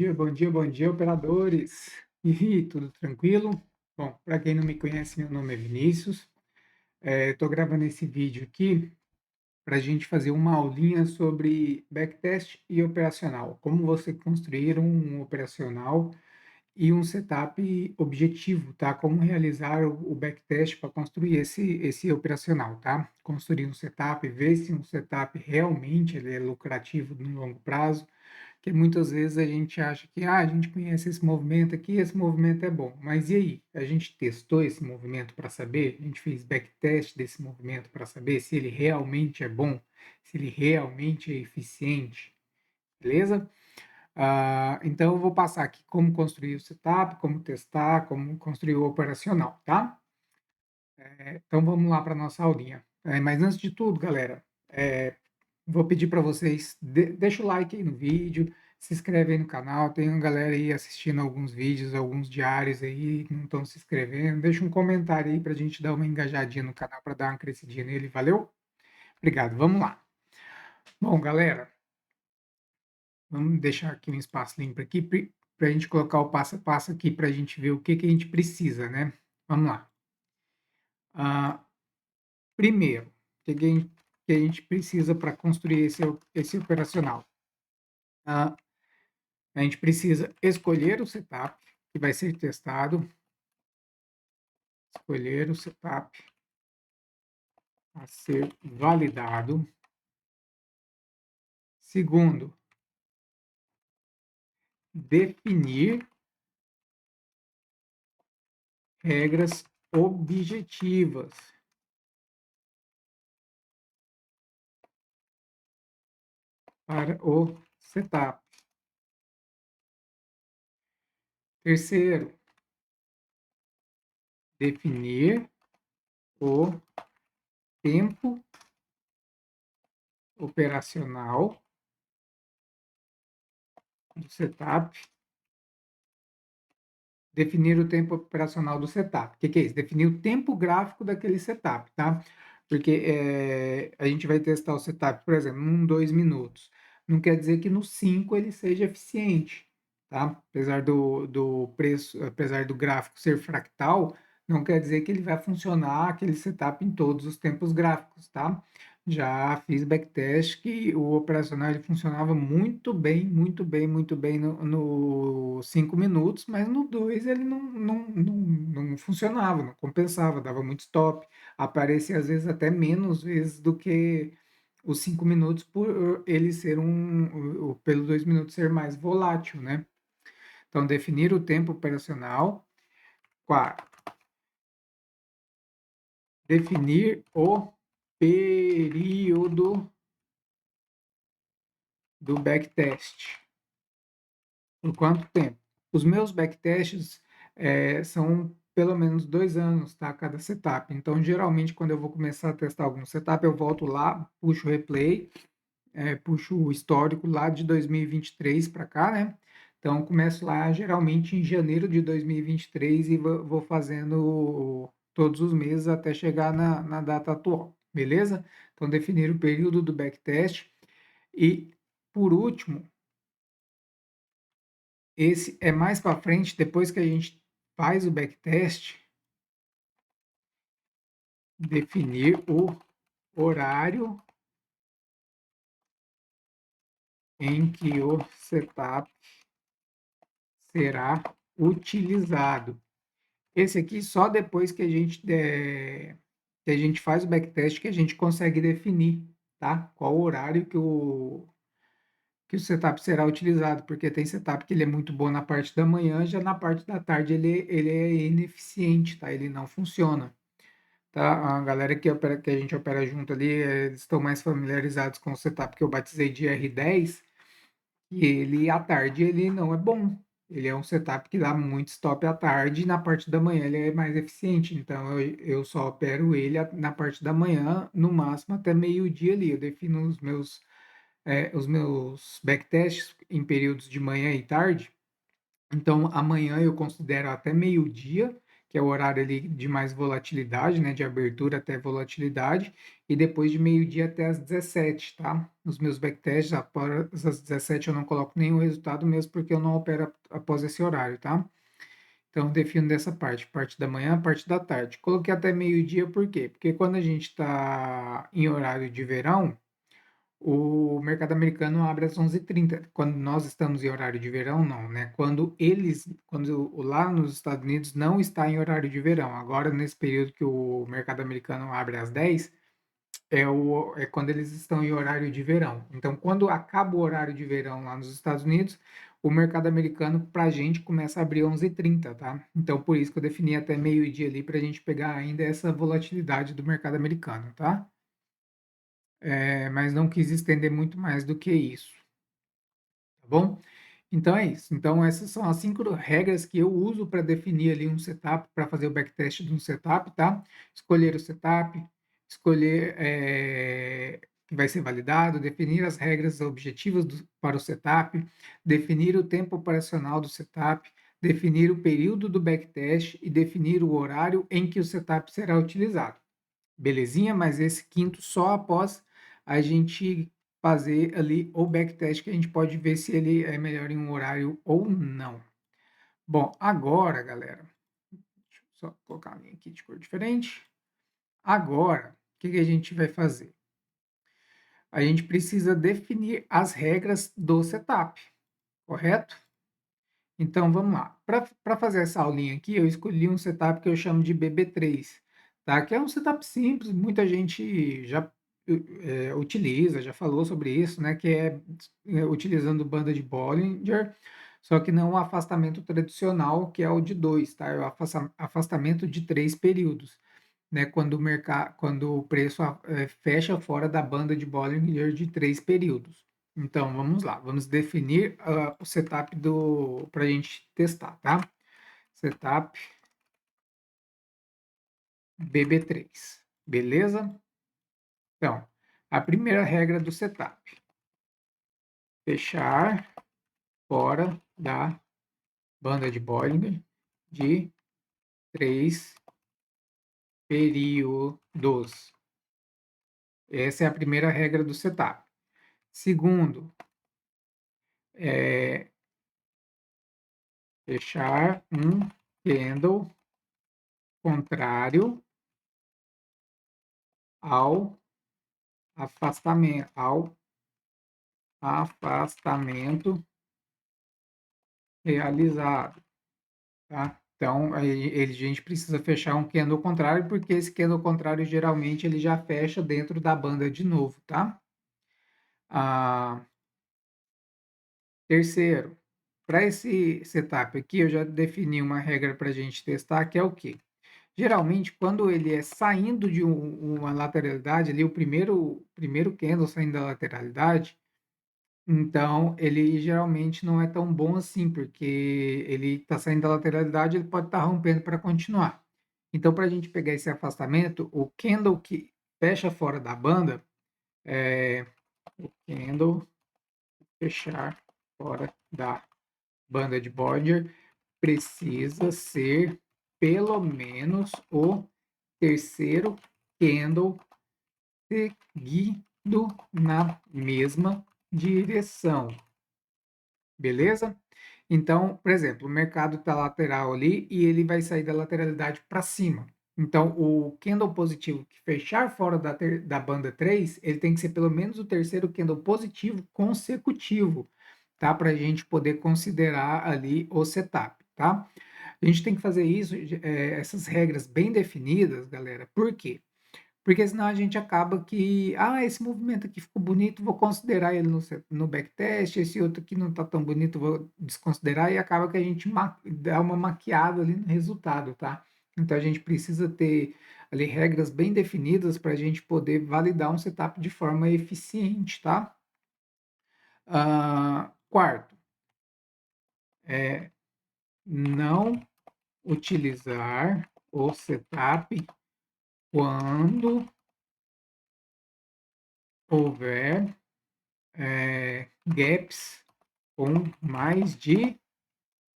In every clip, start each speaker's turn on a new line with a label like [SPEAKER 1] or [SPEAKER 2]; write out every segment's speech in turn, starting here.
[SPEAKER 1] bom dia, bom dia, operadores. E tudo tranquilo? Bom, para quem não me conhece, meu nome é Vinícius. Estou gravando esse vídeo aqui para a gente fazer uma aulinha sobre backtest e operacional. Como você construir um operacional e um setup objetivo, tá? Como realizar o backtest para construir esse operacional, tá? Construir um setup, ver se um setup realmente ele é lucrativo no longo prazo, que muitas vezes a gente acha que a gente conhece esse movimento aqui, esse movimento é bom, mas e aí? A gente testou esse movimento para saber? A gente fez backtest desse movimento para saber se ele realmente é bom, se ele realmente é eficiente, beleza? Então eu vou passar aqui como construir o setup, como testar, como construir o operacional, tá? Então vamos lá para nossa aulinha. Mas antes de tudo, galera, vou pedir para vocês, deixa o like aí no vídeo, se inscreve aí no canal, tem uma galera aí assistindo alguns vídeos, alguns diários aí, que não estão se inscrevendo, deixa um comentário aí para a gente dar uma engajadinha no canal, para dar uma crescidinha nele, valeu? Obrigado, vamos lá. Bom, galera, vamos deixar aqui um espaço limpo aqui para a gente colocar o passo a passo aqui para a gente ver o que que a gente precisa, né? Vamos lá. Ah, Primeiro, que a gente precisa para construir esse operacional? Ah, A gente precisa escolher o setup que vai ser testado, escolher o setup a ser validado. Segundo, definir regras objetivas para o setup. Terceiro, definir o tempo operacional do setup. Definir o tempo operacional do setup. O que é isso? Definir o tempo gráfico daquele setup, tá? Porque a gente vai testar o setup, por exemplo, em 2 minutos. Não quer dizer que no 5 ele seja eficiente, tá? Apesar do preço, apesar do gráfico ser fractal, não quer dizer que ele vai funcionar aquele setup em todos os tempos gráficos, tá? Já fiz backtest que o operacional ele funcionava muito bem, muito bem, muito bem no 5 minutos, mas no 2 ele não funcionava, não compensava, dava muito stop, aparecia às vezes até menos vezes do que os 5 minutos por ele ser pelo 2 minutos ser mais volátil, né? Então, definir o tempo operacional. 4. Definir o período do backtest. Por quanto tempo? Os meus backtests são pelo menos 2 anos, tá? Cada setup. Então, geralmente, quando eu vou começar a testar algum setup, eu volto lá, puxo o replay, puxo o histórico lá de 2023 para cá, né? Então, começo lá geralmente em janeiro de 2023 e vou fazendo todos os meses até chegar na data atual, beleza? Então, definir o período do backtest. E, por último, esse é mais para frente, depois que a gente faz o backtest, definir o horário em que o setup será utilizado. Esse aqui só depois que a gente faz o backtest que a gente consegue definir, tá? Qual o horário que o setup será utilizado, porque tem setup que ele é muito bom na parte da manhã, já na parte da tarde ele é ineficiente, tá? Ele não funciona. Tá? A galera que a gente opera junto ali, eles estão mais familiarizados com o setup que eu batizei de R10, e ele, à tarde, ele não é bom. Ele é um setup que dá muito stop à tarde, e na parte da manhã ele é mais eficiente. Então, eu só opero ele na parte da manhã, no máximo até meio-dia ali. Eu defino os meus backtests em períodos de manhã e tarde. Então, amanhã eu considero até meio-dia, que é o horário ali de mais volatilidade, né, de abertura até volatilidade, e depois de meio-dia até as 17, tá? Nos meus backtests, após as 17 eu não coloco nenhum resultado mesmo porque eu não opero após esse horário, tá? Então, eu defino dessa parte da manhã, parte da tarde. Coloquei até meio-dia, por quê? Porque quando a gente está em horário de verão, o mercado americano abre às 11h30. Quando nós estamos em horário de verão, não, né? Quando lá nos Estados Unidos não está em horário de verão. Agora, nesse período que o mercado americano abre às 10, é quando eles estão em horário de verão. Então, quando acaba o horário de verão lá nos Estados Unidos, o mercado americano, para a gente, começa a abrir 11h30, tá? Então, por isso que eu defini até meio-dia ali, para a gente pegar ainda essa volatilidade do mercado americano, tá? Mas não quis estender muito mais do que isso, tá bom? Então é isso. Então essas são as 5 regras que eu uso para definir ali um setup, para fazer o backtest de um setup, tá? Escolher o setup, escolher que vai ser validado, definir as regras objetivas para o setup, definir o tempo operacional do setup, definir o período do backtest e definir o horário em que o setup será utilizado. Belezinha? Mas esse quinto só após a gente fazer ali o backtest, que a gente pode ver se ele é melhor em um horário ou não. Bom, agora, galera, deixa eu só colocar a linha aqui de cor diferente. Agora, o que a gente vai fazer? A gente precisa definir as regras do setup, correto? Então vamos lá. Para fazer essa aulinha aqui, eu escolhi um setup que eu chamo de BB3, tá? Que é um setup simples, muita gente já utiliza, já falou sobre isso, né? Que é utilizando banda de Bollinger, só que não o afastamento tradicional, que é o de 2, tá? É o afastamento de 3 períodos, né? Quando o preço fecha fora da banda de Bollinger de 3 períodos. Então, vamos lá, vamos definir o setup para a gente testar, tá? Setup BB3, beleza? Então, a primeira regra do setup: fechar fora da banda de Bollinger de 3 períodos. Essa é a primeira regra do setup. Segundo, é fechar um candle contrário ao afastamento realizado, tá? Então, a gente precisa fechar um candle contrário, porque esse candle contrário, geralmente, ele já fecha dentro da banda de novo, tá? Terceiro, para esse setup aqui, eu já defini uma regra para a gente testar, que é o quê? Geralmente, quando ele é saindo de uma lateralidade, ali, o primeiro candle saindo da lateralidade, então ele geralmente não é tão bom assim, porque ele está saindo da lateralidade, ele pode estar rompendo para continuar. Então, para a gente pegar esse afastamento, o candle que fecha fora da banda, o candle fechar fora da banda de Bollinger precisa ser pelo menos o terceiro candle seguido na mesma direção, beleza? Então, por exemplo, o mercado está lateral ali e ele vai sair da lateralidade para cima. Então, o candle positivo que fechar fora da banda 3, ele tem que ser pelo menos o terceiro candle positivo consecutivo, tá? Para a gente poder considerar ali o setup, tá? A gente tem que fazer isso, essas regras bem definidas, galera. Por quê? Porque senão a gente acaba que, esse movimento aqui ficou bonito, vou considerar ele no backtest, esse outro aqui não está tão bonito, vou desconsiderar, e acaba que a gente dá uma maquiada ali no resultado, tá? Então a gente precisa ter ali regras bem definidas para a gente poder validar um setup de forma eficiente, tá? Quarto, não utilizar o setup quando houver gaps com mais de,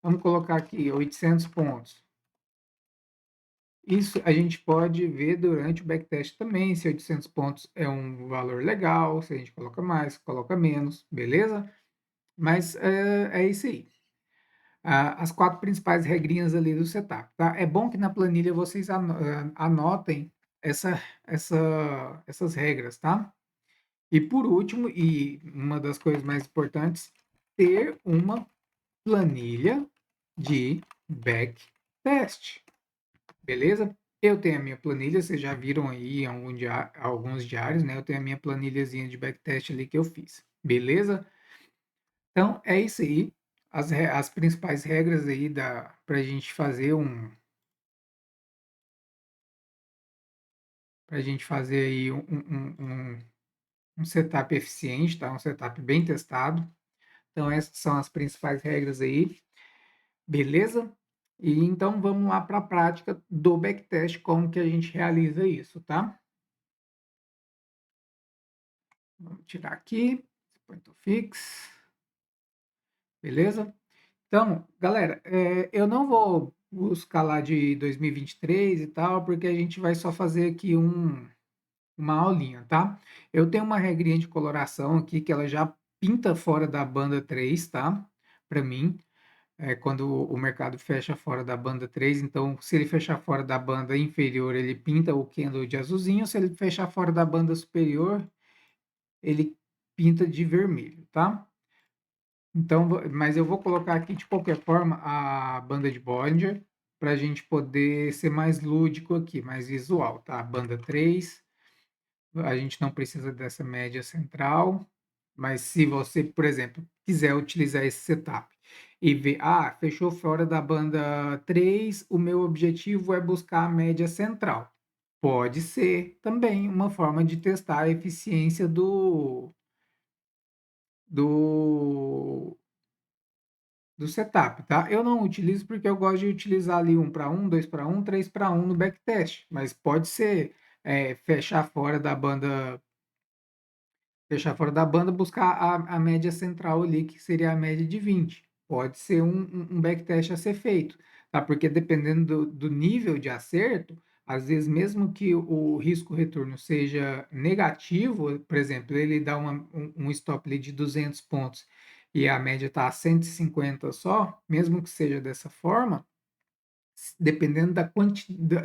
[SPEAKER 1] vamos colocar aqui, 800 pontos. Isso a gente pode ver durante o backtest também, se 800 pontos é um valor legal, se a gente coloca mais, coloca menos, beleza? Mas é isso aí. As 4 principais regrinhas ali do setup, tá? É bom que na planilha vocês anotem essas regras, tá? E por último, e uma das coisas mais importantes, ter uma planilha de backtest, beleza? Eu tenho a minha planilha, vocês já viram aí alguns diários, né? Eu tenho a minha planilhazinha de backtest ali que eu fiz, beleza? Então, é isso aí. As principais regras aí para a gente fazer para gente fazer aí um setup eficiente, tá? Um setup bem testado. Então, essas são as principais regras aí, beleza? E então vamos lá para a prática do backtest, como que a gente realiza isso, tá? Vamos tirar aqui, point fix, beleza? Então, galera, eu não vou buscar lá de 2023 e tal, porque a gente vai só fazer aqui uma aulinha, tá? Eu tenho uma regrinha de coloração aqui que ela já pinta fora da banda 3, tá? Para mim, quando o mercado fecha fora da banda 3, então se ele fechar fora da banda inferior, ele pinta o candle de azulzinho, se ele fechar fora da banda superior, ele pinta de vermelho, tá? Então, mas eu vou colocar aqui de qualquer forma a banda de Bollinger para a gente poder ser mais lúdico aqui, mais visual, tá? Banda 3, a gente não precisa dessa média central, mas se você, por exemplo, quiser utilizar esse setup e ver, fechou fora da banda 3, o meu objetivo é buscar a média central. Pode ser também uma forma de testar a eficiência do, do setup, tá? Eu não utilizo porque eu gosto de utilizar ali 1 para 1, 2 para 1, 3 para 1 no backtest, mas pode ser fechar fora da banda buscar a média central ali, que seria a média de 20. Pode ser um backtest a ser feito, tá? Porque dependendo do nível de acerto, às vezes, mesmo que o risco-retorno seja negativo, por exemplo, ele dá um stop ali de 200 pontos e a média está a 150 só, mesmo que seja dessa forma, dependendo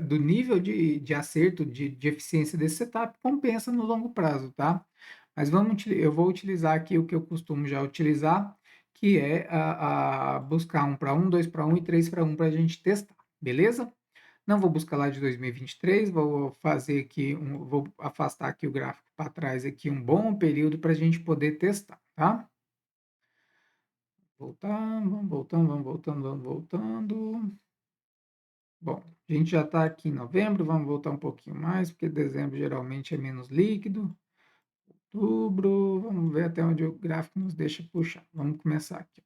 [SPEAKER 1] do nível de acerto, de eficiência desse setup, compensa no longo prazo, tá? Mas eu vou utilizar aqui o que eu costumo já utilizar, que é buscar 1 para 1, 2 para 1 e 3 para 1 para a gente testar, beleza? Não vou buscar lá de 2023, vou fazer aqui, vou afastar aqui o gráfico para trás aqui um bom período para a gente poder testar, tá? Voltar, vamos voltando, vamos voltando, vamos voltando. Bom, a gente já está aqui em novembro, vamos voltar um pouquinho mais, porque dezembro geralmente é menos líquido. Outubro, vamos ver até onde o gráfico nos deixa puxar. Vamos começar aqui.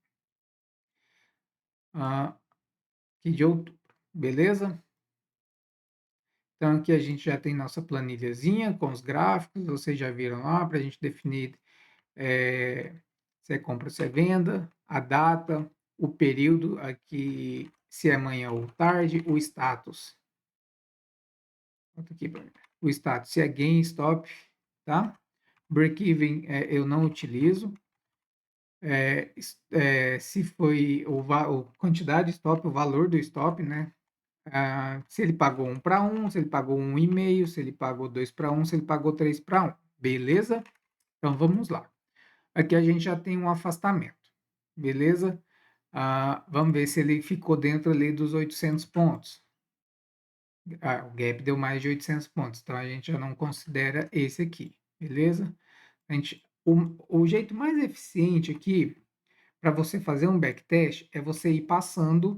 [SPEAKER 1] Aqui de outubro, beleza? Então aqui a gente já tem nossa planilhazinha com os gráficos, vocês já viram lá, para a gente definir se é compra ou se é venda, a data, o período aqui, se é manhã ou tarde, o status. Aqui, o status, se é gain, stop, tá? Break-even eu não utilizo. Se foi a quantidade de stop, o valor do stop, né? Se ele pagou 1 para 1, se ele pagou 1,5, se ele pagou 2 para 1, se ele pagou 3 para 1. Beleza? Então vamos lá. Aqui a gente já tem um afastamento. Beleza? Vamos ver se ele ficou dentro ali dos 800 pontos. O gap deu mais de 800 pontos, então a gente já não considera esse aqui, beleza? O jeito mais eficiente aqui para você fazer um backtest é você ir passando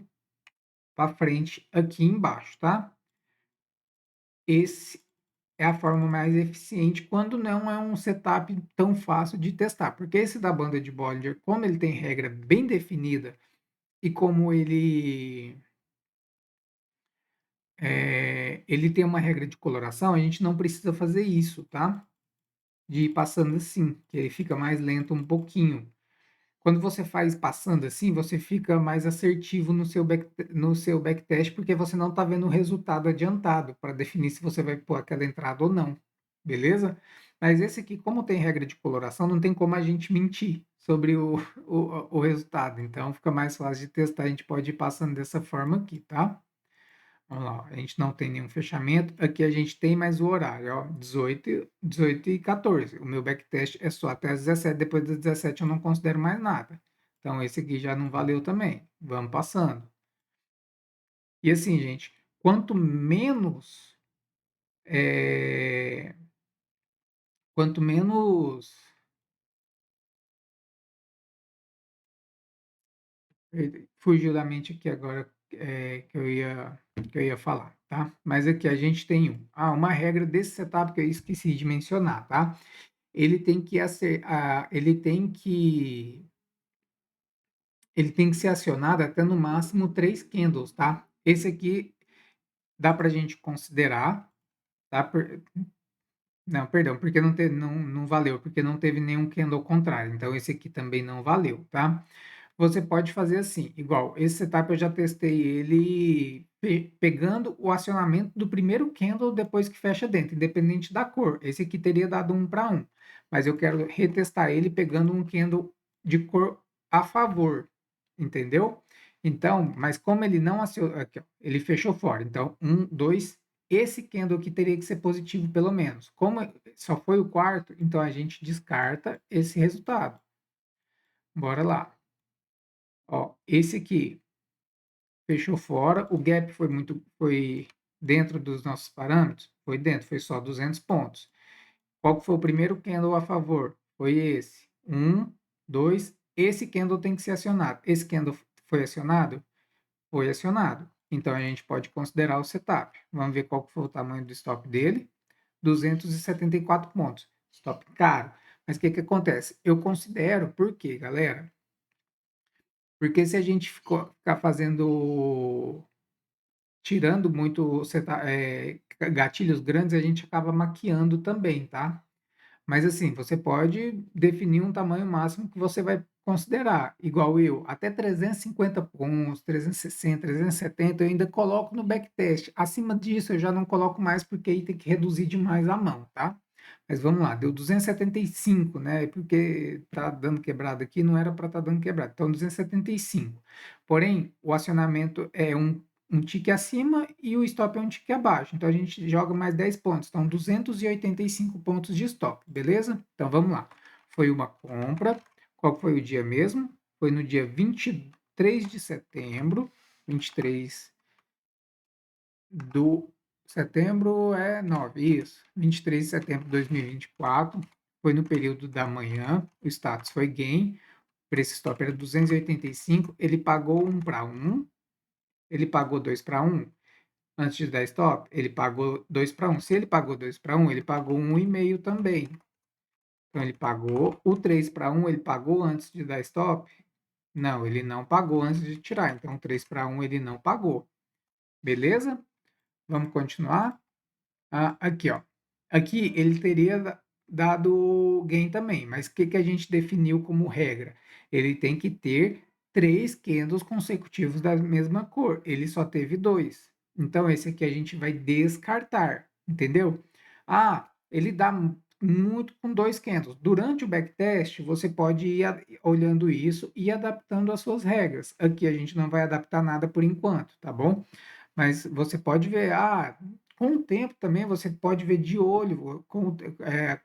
[SPEAKER 1] para frente aqui embaixo, tá? Esse é a forma mais eficiente quando não é um setup tão fácil de testar, porque esse da banda de Bollinger, como ele tem regra bem definida e como ele tem uma regra de coloração, a gente não precisa fazer isso, tá? De ir passando assim, que ele fica mais lento um pouquinho. quando você faz passando assim, você fica mais assertivo no seu backtest, porque você não está vendo o resultado adiantado para definir se você vai pôr aquela entrada ou não, beleza? Mas esse aqui, como tem regra de coloração, não tem como a gente mentir sobre o resultado. Então, fica mais fácil de testar. A gente pode ir passando dessa forma aqui, tá? Vamos lá, a gente não tem nenhum fechamento. Aqui a gente tem mais o horário, ó, 18 e 14. O meu backtest é só até as 17. Depois das 17 eu não considero mais nada. Então esse aqui já não valeu também. Vamos passando. E assim, gente, quanto menos, é, quanto menos, fugiu da mente aqui agora que eu ia falar, tá? Mas aqui a gente tem uma regra desse setup que eu esqueci de mencionar, tá? Ele tem que ser acionado até no máximo 3 candles, tá? Esse aqui dá para a gente considerar, tá? Não, perdão, porque não valeu, porque não teve nenhum candle contrário. Então, esse aqui também não valeu, tá? Você pode fazer assim, igual, esse setup eu já testei ele pegando o acionamento do primeiro candle depois que fecha dentro, independente da cor. Esse aqui teria dado 1 para 1, mas eu quero retestar ele pegando um candle de cor a favor, entendeu? Então, mas como ele não acionou, aqui, ó, ele fechou fora. Então, 2, esse candle aqui teria que ser positivo pelo menos. Como só foi o quarto, então a gente descarta esse resultado. Bora lá. Ó, esse aqui fechou fora, o gap foi dentro dos nossos parâmetros? Foi dentro, foi só 200 pontos. Qual que foi o primeiro candle a favor? Foi esse. 2, esse candle tem que ser acionado. Esse candle foi acionado? Foi acionado. Então, a gente pode considerar o setup. Vamos ver qual que foi o tamanho do stop dele. 274 pontos. Stop caro. Mas o que acontece? Eu considero, por quê, galera? Porque se a gente ficar fazendo, tirando muito gatilhos grandes, a gente acaba maquiando também, tá? Mas assim, você pode definir um tamanho máximo que você vai considerar, igual eu, até 350 pontos, 360, 370, eu ainda coloco no backtest. Acima disso eu já não coloco mais porque aí tem que reduzir demais a mão, tá? Mas vamos lá, deu 275, né? Porque tá dando quebrado aqui, não era para estar dando quebrado. Então 275. Porém, o acionamento é um tique acima e o stop é um tique abaixo. Então a gente joga mais 10 pontos. Então 285 pontos de stop, beleza? Então vamos lá. Foi uma compra. Qual foi o dia mesmo? Foi no dia 23 de setembro. 23 do setembro é 9, isso. 23 de setembro de 2024. Foi no período da manhã. O status foi gain. O preço stop era 285. Ele pagou 1 para 1. Ele pagou 2 para 1. Antes de dar stop, ele pagou 2 para 1. Se ele pagou 2 para 1, ele pagou 1,5 também. Então, ele pagou o 3 para 1, ele pagou antes de dar stop? Não, ele não pagou antes de tirar. Então, 3 para 1 ele não pagou. Beleza? Vamos continuar? Aqui, ó. Aqui ele teria dado gain também, mas o que a gente definiu como regra? Ele tem que ter 3 candles consecutivos da mesma cor. Ele só teve 2. Então, esse aqui a gente vai descartar, entendeu? Ele dá muito com 2 candles. Durante o backtest, você pode ir olhando isso e adaptando as suas regras. Aqui a gente não vai adaptar nada por enquanto, tá bom? Mas você pode ver, com o tempo também você pode ver de olho, com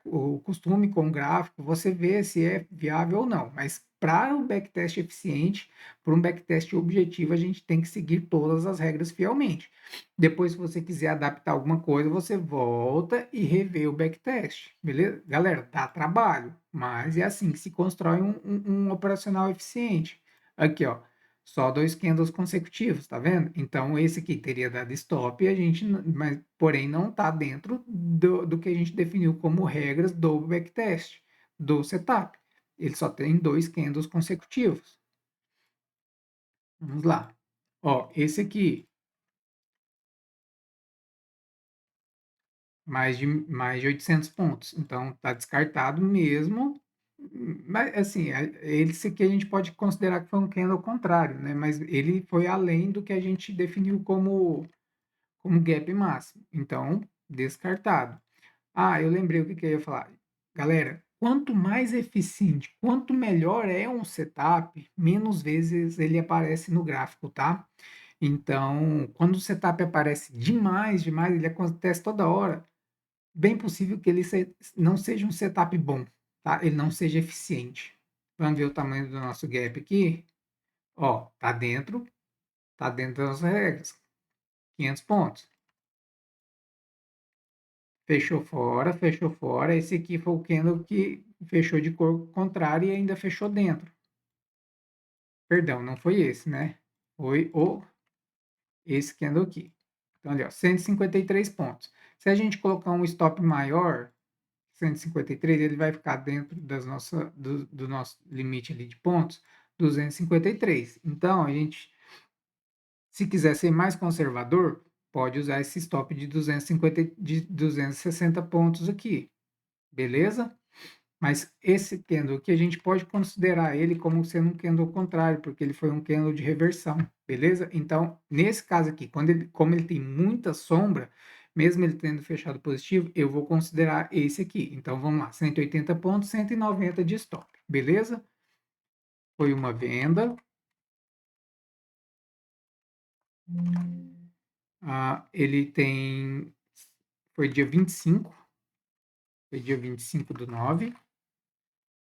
[SPEAKER 1] o costume com o gráfico, você vê se é viável ou não. Mas para um backtest eficiente, para um backtest objetivo, a gente tem que seguir todas as regras fielmente. Depois, se você quiser adaptar alguma coisa, você volta e revê o backtest, beleza? Galera, dá trabalho, mas é assim que se constrói um operacional eficiente. Aqui, ó. Só 2 candles consecutivos, tá vendo? Então, esse aqui teria dado stop, e a gente, mas, porém, não está dentro do que a gente definiu como regras do backtest, do setup. Ele só tem 2 candles consecutivos. Vamos lá. Ó, esse aqui, mais de 800 pontos. Então, está descartado mesmo Mas, assim, esse aqui a gente pode considerar que foi um candle contrário, né? Mas ele foi além do que a gente definiu como gap máximo. Então, descartado. Ah, eu lembrei o que que eu ia falar. Galera, quanto mais eficiente, quanto melhor é um setup, menos vezes ele aparece no gráfico, tá? Então, quando o setup aparece demais, demais, ele acontece toda hora, bem possível que ele não seja um setup bom, tá? Ele não seja eficiente. Vamos ver o tamanho do nosso gap aqui. Ó, tá dentro das regras. 500 pontos. Fechou fora, fechou fora. Esse aqui foi o candle que fechou de cor contrária e ainda fechou dentro. Perdão, não foi esse, né? Foi esse candle aqui. Então, ali, ó, 153 pontos. Se a gente colocar um stop maior, 153, ele vai ficar dentro do nosso limite ali de pontos, 253. Então, a gente, se quiser ser mais conservador, pode usar esse stop de 250, de 260 pontos aqui, beleza? Mas esse candle aqui a gente pode considerar ele como sendo um candle contrário, porque ele foi um candle de reversão, beleza? Então, nesse caso aqui, como ele tem muita sombra, mesmo ele tendo fechado positivo, eu vou considerar esse aqui. Então, vamos lá, 180 pontos, 190 de stop, beleza? Foi uma venda. Ele tem... Foi dia 25, foi dia 25 do 9.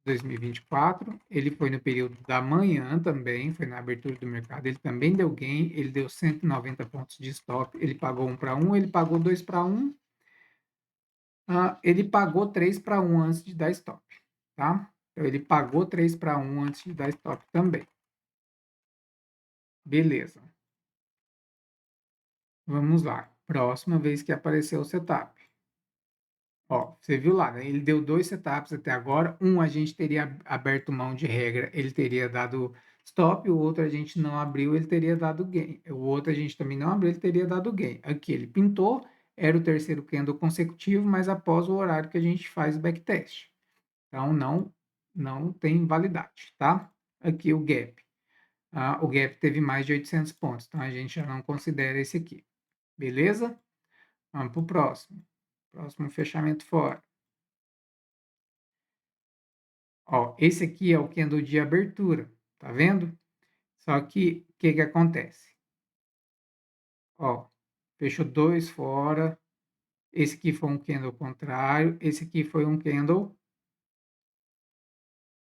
[SPEAKER 1] 2024. Ele foi no período da manhã também, foi na abertura do mercado. Ele também deu gain, ele deu 190 pontos de stop. Ele pagou 1 para 1, ele pagou 2 para 1, ele pagou 3 para 1 antes de dar stop, tá? Então, ele pagou 3 para 1 antes de dar stop também. Beleza. Vamos lá. Próxima vez que apareceu o setup. Ó, você viu lá, né? Ele deu 2 setups até agora. Um a gente teria aberto mão de regra, ele teria dado stop. O outro a gente não abriu, ele teria dado gain. O outro a gente também não abriu, ele teria dado gain. Aqui ele pintou, era o terceiro candle consecutivo, mas após o horário que a gente faz o backtest. Então não tem validade, tá? Aqui o gap. O gap teve mais de 800 pontos, então a gente já não considera esse aqui. Beleza? Vamos para o próximo. Próximo fechamento fora. Ó, esse aqui é o candle de abertura, tá vendo? Só que o que que acontece? Ó, fechou dois fora. Esse aqui foi um candle contrário. Esse aqui foi um candle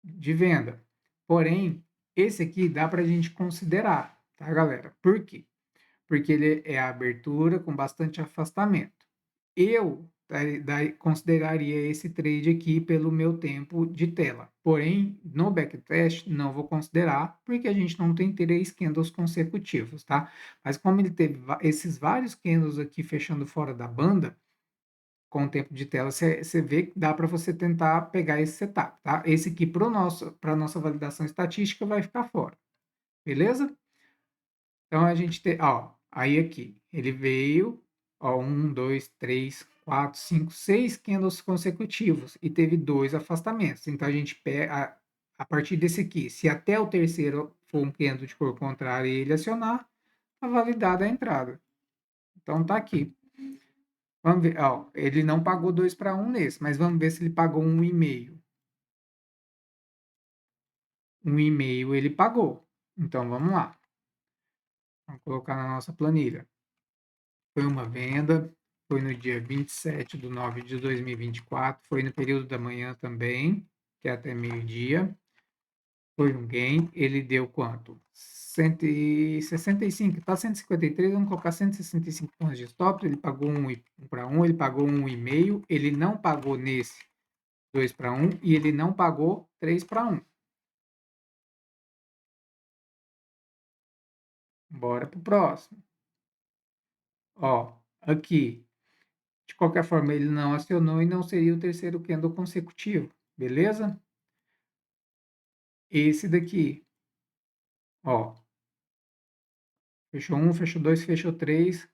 [SPEAKER 1] de venda. Porém, esse aqui dá para a gente considerar, tá, galera? Por quê? Porque ele é a abertura com bastante afastamento. Eu consideraria esse trade aqui pelo meu tempo de tela. Porém, no backtest, não vou considerar, porque a gente não tem 3 candles consecutivos, tá? Mas como ele teve esses vários candles aqui fechando fora da banda, com o tempo de tela, você vê que dá para você tentar pegar esse setup, tá? Esse aqui, para a nossa validação estatística, vai ficar fora, beleza? Então a gente tem, ó, aí aqui, ele veio, ó, 6 candles consecutivos e teve 2 afastamentos. Então a gente pega, a partir desse aqui, se até o terceiro for um candle de cor contrária e ele acionar, tá validada a entrada. Então tá aqui. Vamos ver, ó, ele não pagou 2 para 1 nesse, mas vamos ver se ele pagou 1,5. 1,5 ele pagou. Então vamos lá. Vamos colocar na nossa planilha. Foi uma venda, foi no dia 27 de 9 de 2024, foi no período da manhã também, que é até meio-dia. Foi um gain, ele deu quanto? 165, tá 153, vamos colocar 165 pontos de stop, ele pagou 1 para 1, ele pagou 1,5, ele não pagou nesse 2 para 1 e ele não pagou 3 para 1. Bora pro próximo. Ó, aqui, de qualquer forma, ele não acionou e não seria o terceiro candle consecutivo, beleza? Esse daqui, ó, fechou um, fechou dois, fechou três,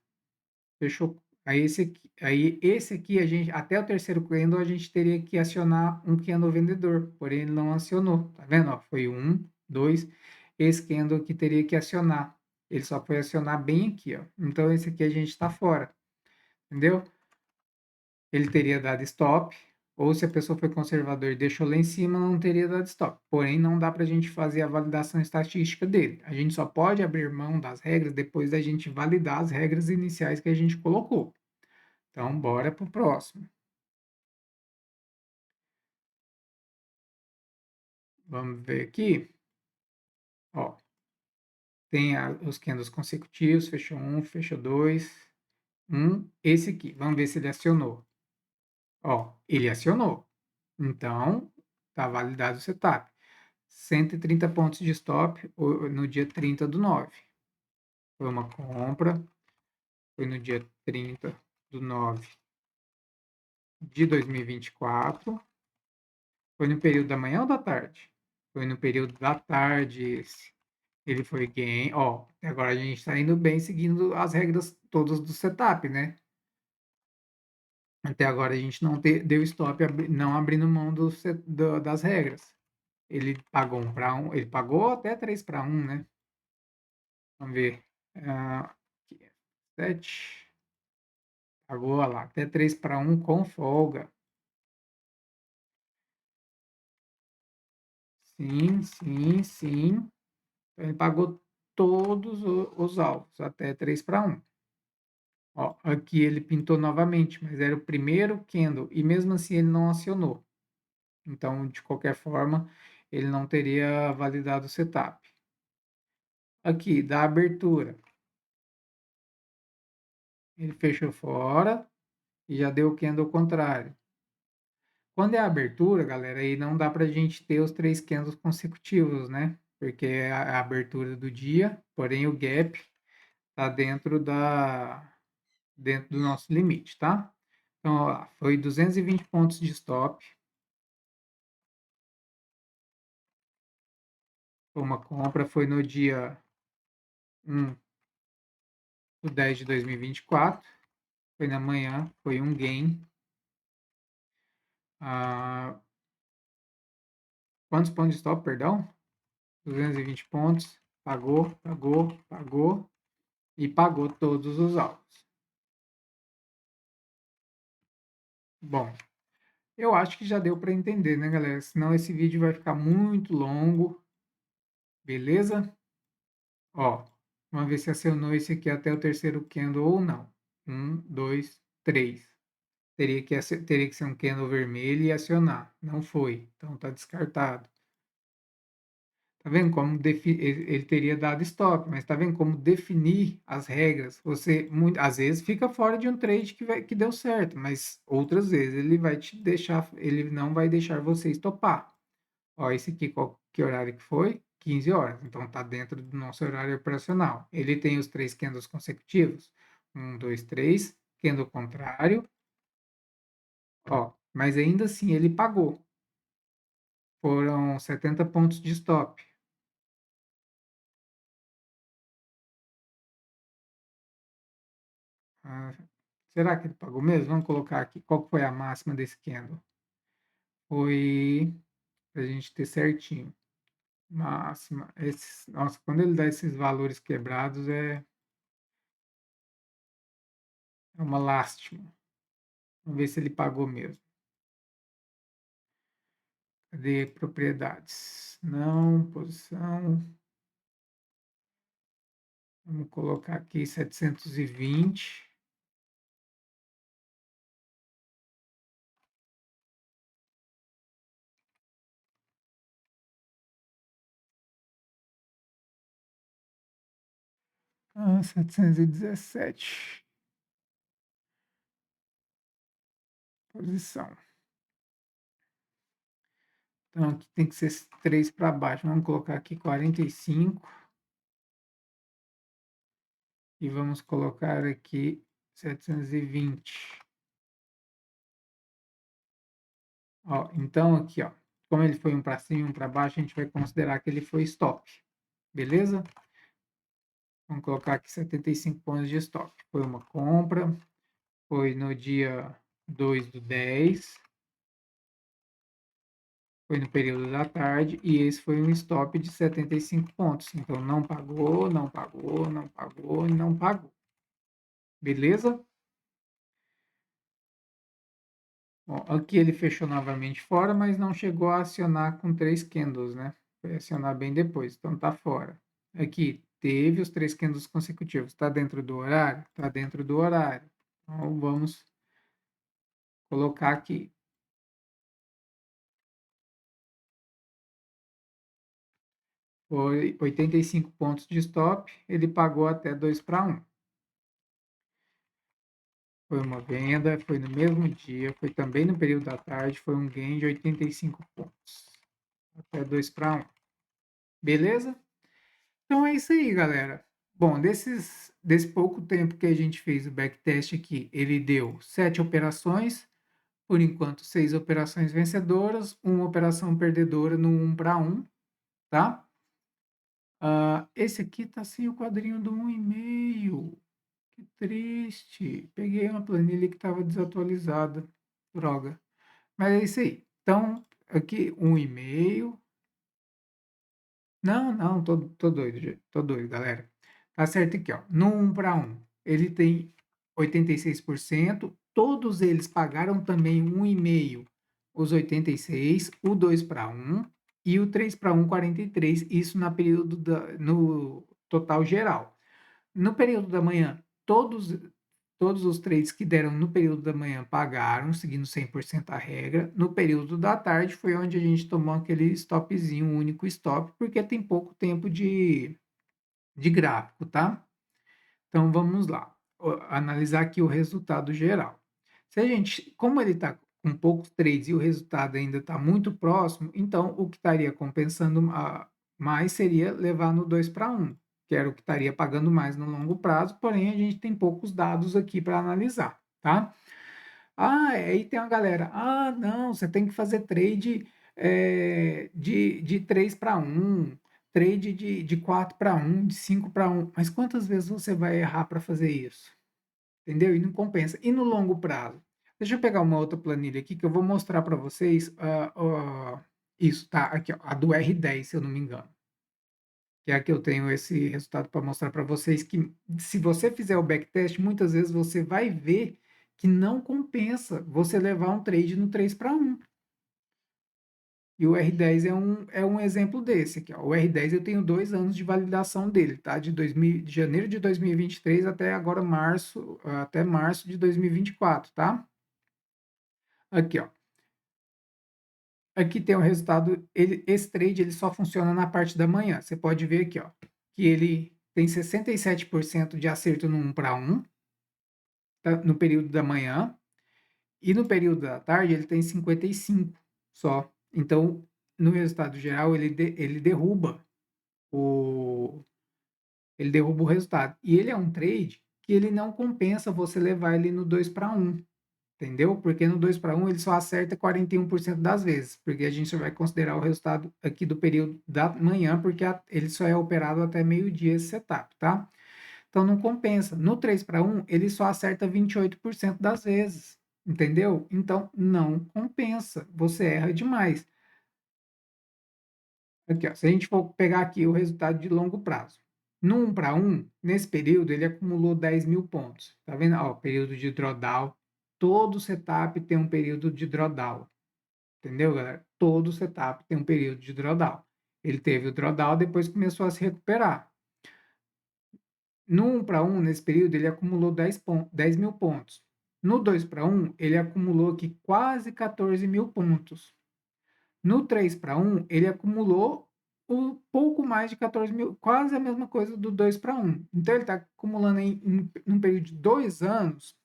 [SPEAKER 1] fechou, esse aqui a gente, até o terceiro candle, a gente teria que acionar um candle vendedor, porém ele não acionou, tá vendo? Ó, foi um, dois, esse candle que teria que acionar, ele só foi acionar bem aqui, ó. Então esse aqui a gente está fora, entendeu? Ele teria dado stop, ou se a pessoa foi conservador e deixou lá em cima, não teria dado stop. Porém, não dá para a gente fazer a validação estatística dele. A gente só pode abrir mão das regras depois da gente validar as regras iniciais que a gente colocou. Então, bora para o próximo. Vamos ver aqui. Ó, tem os candles consecutivos, fechou um, fechou dois, esse aqui. Vamos ver se ele acionou. Ó, ele acionou. Então, tá validado o setup. 130 pontos de stop no dia 30/9. Foi uma compra, foi no dia 30/9 de 2024. Foi no período da manhã ou da tarde? Foi no período da tarde esse. Ele foi gain, ó, agora a gente está indo bem seguindo as regras todas do setup, né? Até agora a gente não deu stop, não abrindo mão das regras. Ele pagou 1/1, ele pagou até 3/1, né? Vamos ver. Ah, 7. Pagou lá, até 3/1 com folga. Sim, sim, sim. Então, ele pagou todos os alvos, até 3/1. Ó, aqui ele pintou novamente, mas era o primeiro candle, e mesmo assim ele não acionou. Então, de qualquer forma, ele não teria validado o setup. Aqui, da abertura. Ele fechou fora e já deu o candle contrário. Quando é a abertura, galera, aí não dá para a gente ter os 3 candles consecutivos, né? Porque é a abertura do dia, porém o gap está dentro do nosso limite, tá? Então, ó, foi 220 pontos de stop, foi uma compra, foi no dia 1/10/2024, foi na manhã, foi um gain. Ah, quantos pontos de stop, perdão? 220 pontos, pagou, pagou, pagou e pagou todos os alvos. Bom, eu acho que já deu para entender, né, galera? Senão esse vídeo vai ficar muito longo, beleza? Ó, vamos ver se acionou esse aqui até o terceiro candle ou não. 1, 2, 3. Teria que ser um candle vermelho e acionar. Não foi, então tá descartado. Tá vendo como ele teria dado stop, mas tá vendo como definir as regras? Você às vezes fica fora de um trade que deu certo, mas outras vezes ele vai te deixar, ele não vai deixar você estopar. Ó, esse aqui, qual que horário que foi? 15 horas, então tá dentro do nosso horário operacional. Ele tem os 3 candles consecutivos. 1, 2, 3, candle contrário, ó, mas ainda assim ele pagou. Foram 70 pontos de stop. Ah, será que ele pagou mesmo? Vamos colocar aqui. Qual foi a máxima desse candle? Foi para a gente ter certinho. Máxima. Nossa, quando ele dá esses valores quebrados é uma lástima. Vamos ver se ele pagou mesmo. Cadê propriedades? Não, posição. Vamos colocar aqui 720. Ah, 717. Posição. Então, aqui tem que ser 3 para baixo. Vamos colocar aqui 45. E vamos colocar aqui 720. Ó, então, aqui, ó, como ele foi um para cima e um para baixo, a gente vai considerar que ele foi stop. Beleza? Vamos colocar aqui 75 pontos de stop. Foi uma compra. foi no dia 2/10, foi no período da tarde, e esse foi um stop de 75 pontos. Então não pagou, não pagou, não pagou e não pagou. Beleza? Bom, aqui ele fechou novamente fora, mas não chegou a acionar com 3 candles, né? Foi acionar bem depois, então tá fora. Aqui, teve os 3 candles consecutivos. Tá dentro do horário? Tá dentro do horário. Então vamos colocar aqui. Foi 85 pontos de stop, ele pagou até 2 para 1. Foi uma venda, foi no mesmo dia, foi também no período da tarde, foi um gain de 85 pontos. Até 2 para 1. Beleza? Então é isso aí, galera. Bom, desse pouco tempo que a gente fez o backtest aqui, ele deu 7 operações, por enquanto 6 operações vencedoras, uma operação perdedora no 1 para 1, tá? Esse aqui tá sem o quadrinho do 1,5. Que triste. Peguei uma planilha que estava desatualizada. Droga. Mas é isso aí. Então, aqui 1,5. Não, não, tô doido, gente. Tô doido, galera. Tá certo aqui, ó. No 1 para 1, ele tem 86%. Todos eles pagaram também 1,5, os 86, o 2 para 1 e o 3 para 1, 43. Isso no total geral. No período da manhã, todos os trades que deram no período da manhã pagaram, seguindo 100% a regra. No período da tarde foi onde a gente tomou aquele stopzinho, um único stop, porque tem pouco tempo de gráfico, tá? Então vamos lá, analisar aqui o resultado geral. Se a gente, como ele está com poucos trades e o resultado ainda está muito próximo, então o que estaria compensando mais seria levar no 2 para 1, que era o que estaria pagando mais no longo prazo, porém a gente tem poucos dados aqui para analisar, tá? Aí tem uma galera, não, você tem que fazer trade de 3 para 1, trade de 4 para 1, de 5 para 1. Mas quantas vezes você vai errar para fazer isso? Entendeu? E não compensa. E no longo prazo? Deixa eu pegar uma outra planilha aqui que eu vou mostrar para vocês. Isso, tá? Aqui, ó, a do R10, se eu não me engano. Que é a que eu tenho esse resultado para mostrar para vocês que se você fizer o backtest, muitas vezes você vai ver que não compensa você levar um trade no 3 para 1. E o R10 é um exemplo desse aqui, ó. O R10 eu tenho 2 anos de validação dele, tá? De janeiro de 2023 até agora até março de 2024, tá? Aqui, ó. Aqui tem o resultado, esse trade ele só funciona na parte da manhã. Você pode ver aqui, ó, que ele tem 67% de acerto no 1 para 1, tá? No período da manhã, e no período da tarde ele tem 55 só. Então, no resultado geral, ele derruba o ele derruba o resultado. E ele é um trade que ele não compensa você levar ele no 2 para 1, entendeu? Porque no 2 para 1 ele só acerta 41% das vezes, porque a gente só vai considerar o resultado aqui do período da manhã, porque ele só é operado até meio-dia esse setup, tá? Então não compensa. No 3 para 1 ele só acerta 28% das vezes, entendeu? Então não compensa, você erra demais. Aqui, ó, se a gente for pegar aqui o resultado de longo prazo. No 1 para 1, nesse período, ele acumulou 10 mil pontos. Tá vendo? Ó, período de drawdown. Todo setup tem um período de drawdown. Entendeu, galera? Todo setup tem um período de drawdown. Ele teve o drawdown, depois começou a se recuperar. No 1 para 1, nesse período, ele acumulou 10 mil pontos. No 2 para 1, ele acumulou aqui quase 14 mil pontos. No 3 para 1, ele acumulou um pouco mais de 14 mil, quase a mesma coisa do 2 para 1. Então, ele está acumulando em um período de 2 anos,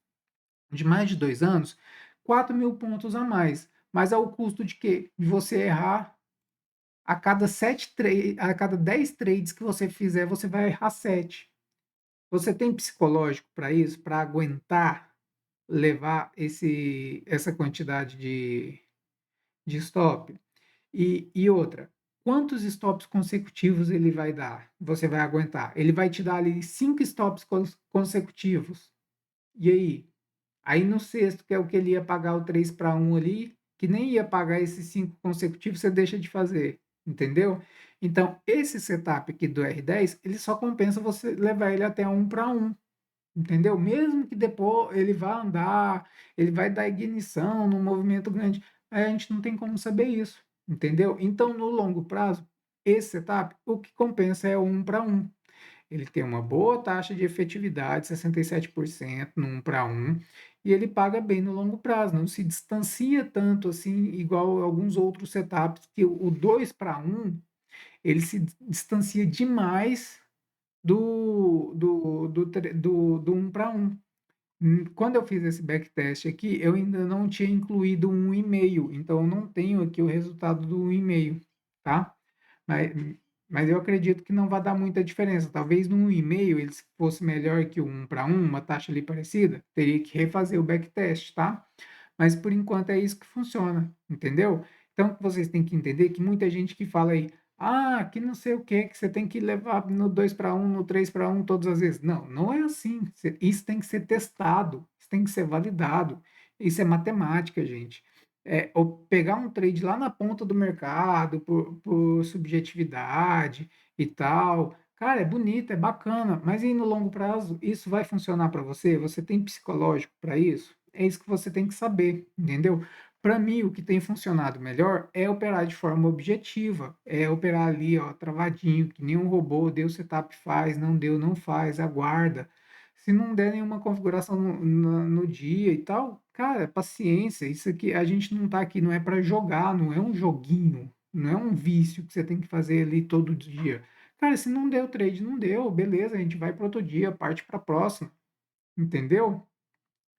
[SPEAKER 1] de mais de 2 anos, 4 mil pontos a mais. Mas ao custo de quê? De você errar a cada 10 trades que você fizer, você vai errar 7. Você tem psicológico para isso? Para aguentar levar essa quantidade de stop? E outra, quantos stops consecutivos ele vai dar? Você vai aguentar? Ele vai te dar ali 5 stops consecutivos. E aí? Aí no sexto, que é o que ele ia pagar o 3 para um ali, que nem ia pagar esses 5 consecutivos, você deixa de fazer, entendeu? Então, esse setup aqui do R10, ele só compensa você levar ele até um para um, entendeu? Mesmo que depois ele vá andar, ele vai dar ignição num movimento grande, aí a gente não tem como saber isso, entendeu? Então, no longo prazo, esse setup, o que compensa é o 1 para um. Ele tem uma boa taxa de efetividade, 67% no 1 para um, e ele paga bem no longo prazo, não se distancia tanto assim, igual alguns outros setups, que o 2 para um ele se distancia demais do 1 para um. Quando eu fiz esse backtest aqui, eu ainda não tinha incluído um e-mail, então eu não tenho aqui o resultado do e-mail, tá? Mas, mas eu acredito que não vai dar muita diferença. Talvez no e-mail ele fosse melhor que o 1 para um, uma taxa ali parecida, teria que refazer o backtest, tá? Mas por enquanto é isso que funciona, entendeu? Então vocês têm que entender que muita gente que fala aí, ah, que não sei o que você tem que levar no 2 para um, no 3 para um todas as vezes. Não, não é assim. Isso tem que ser testado, isso tem que ser validado. Isso é matemática, gente. Ou pegar um trade lá na ponta do mercado por subjetividade e tal. Cara, é bonito, é bacana, mas e no longo prazo isso vai funcionar para você? Você tem psicológico para isso? É isso que você tem que saber, entendeu? Para mim, o que tem funcionado melhor é operar de forma objetiva, é operar ali, ó, travadinho, que nem um robô, deu setup faz, não deu, não faz, aguarda. Se não der nenhuma configuração no dia e tal, cara, paciência, isso aqui, a gente não tá aqui, não é para jogar, não é um joguinho, não é um vício que você tem que fazer ali todo dia. Cara, se não deu trade, não deu, beleza, a gente vai para outro dia, parte para a próxima, entendeu?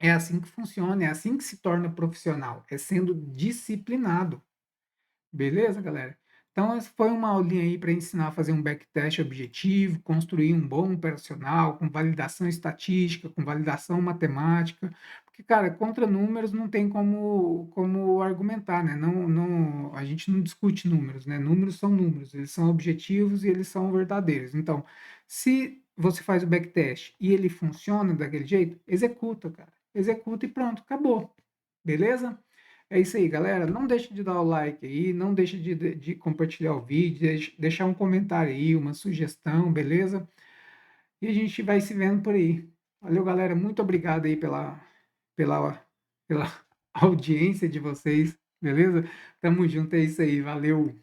[SPEAKER 1] É assim que funciona, é assim que se torna profissional, é sendo disciplinado. Beleza, galera? Então, essa foi uma aulinha aí para ensinar a fazer um backtest objetivo, construir um bom operacional com validação estatística, com validação matemática, porque, cara, contra números não tem como argumentar, né? A gente não discute números, né? Números são números, eles são objetivos e eles são verdadeiros. Então, se você faz o backtest e ele funciona daquele jeito, executa, cara. Executa e pronto, acabou. Beleza? É isso aí, galera. Não deixe de dar o like aí, não deixe de compartilhar o vídeo, deixar um comentário aí, uma sugestão, beleza? E a gente vai se vendo por aí. Valeu, galera. Muito obrigado aí pela, pela audiência de vocês, beleza? Tamo junto, é isso aí. Valeu.